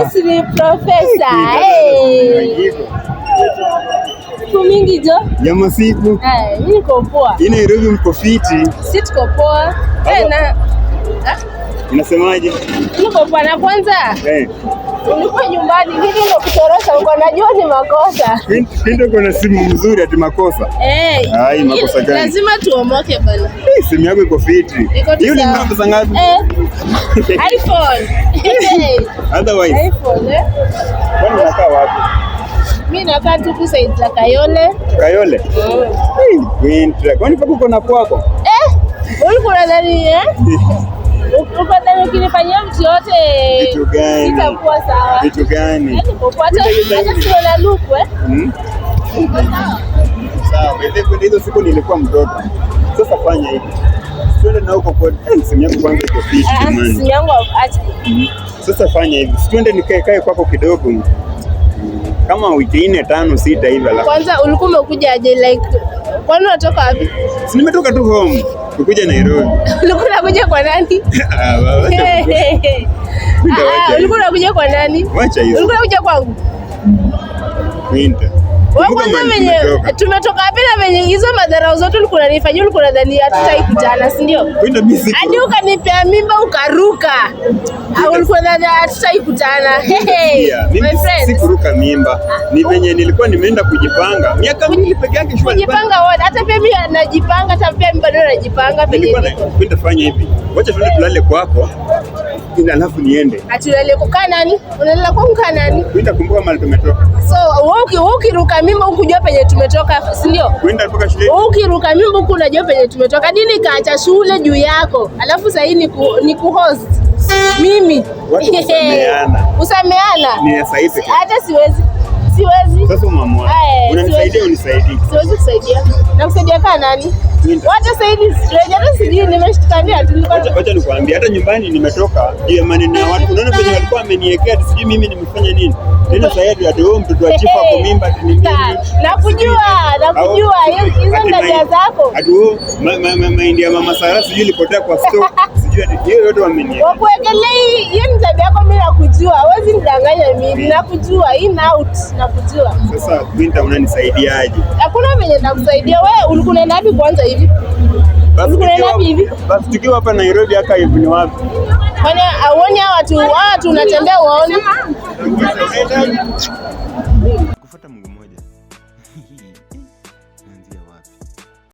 Usini profesa. Siku mingi jo? Ya masiku. Niko poa. Hii Nairobi mko fiti? Si tuko poa. Unasemaje? Niko poa na kwanza. Ulikuwa nyumbani nini ndio kutorosha uko najua ni makosa. Pinto kuna simu mzuri ati makosa. Hai makosa gani? Lazima tuomoke bana. Simu yako iko fiti. Hiyo ni pesa ngapi? iPhone. Otherwise. iPhone. Kwani unakaa wapi? Mimi nakaa tu kusaidia za Kayole. Kayole? Winter. Kwani pako uko na kwako? Ulikuwa nadhani ukadhani ukinifanyia mtu yote vitu gani? Sitakuwa sawa. Vitu gani? Hata sio na luku Sawa, hizo siku nilikuwa mtoto. Sasa fanya hivi. Twende na huko kwa simu yangu kwanza iko fiti jamani. Simu yangu acha. Sasa fanya hivi. Twende nikae kwako kidogo. Kama wiki 4, 5, 6 hivi alafu. Kwanza ulikuwa umekuja aje like kwani unatoka wapi? Si nimetoka tu home. Kukuja Nairobi. Ulikuwa unakuja kwa nani? Ulikuwa unakuja kwa nani? Wacha hizo. Ulikuwa unakuja kwangu? Winter. Tumetoka wapi na venye hizo madharau zote ulikuwa unanifanyia, ulikuwa unadhani hatutaikutana, si ndio? Hadi ukanipea mimba ukaruka. Ulikuwa unadhani hatutaikutana. Mimi sikuruka mimba. Ni venye nilikuwa nimeenda kujipanga. Miaka mingi peke yake shule. Kujipanga wote. Hata pia mimi najipanga, hata pia mimi bado najipanga peke yangu. Kwenda fanya hivi. Wacha tuende tulale kwako. Alafu niende. Atulale kwa nani? Unalala kwa nani? Kwenda kumbuka mahali tumetoka. So, ukiruka mimba ukujua penye tumetoka, si ndio? Kwenda mpaka shule. Ukiruka mimba huku unajua penye tumetoka. Nini kaacha shule juu yako? Alafu sasa hii ni kuhost. Mimi. Usameana. Usameana? Ni sasa hivi. Hata siwezi. Sasa mama. Unanisaidia unisaidie. Siwezi kusaidia. Nakusaidia kana nani? Wacha saidi stranger hata sijui nimeshikania tu. Wacha nikwambie hata nyumbani nimetoka juu maneno ya watu. Unaona penye walikuwa wameniwekea sijui mimi nimefanya nini. Tena sasa hivi ati wewe mtoto wa chifa kwa mimba ati ni nini? Nakujua hizo tabia zako. Ati wewe mahindi ya mama Sara sijui ilipotea kwa stock. Sijui ati hiyo yote wameniwekea. Wakuwekelea hiyo ni tabia yako, mimi nakujua. Huwezi nidanganya mimi. Nakujua in out nakujua. Sasa Winter unanisaidiaje? Hakuna venye nakusaidia. Wewe ulikuwa unaenda wapi kwanza hivi? Basi tukiwa hapa Nairobi haka hivi ni wapi? Kwani auoni watu unatembea uone? Kufuata Mungu mmoja. Naanzia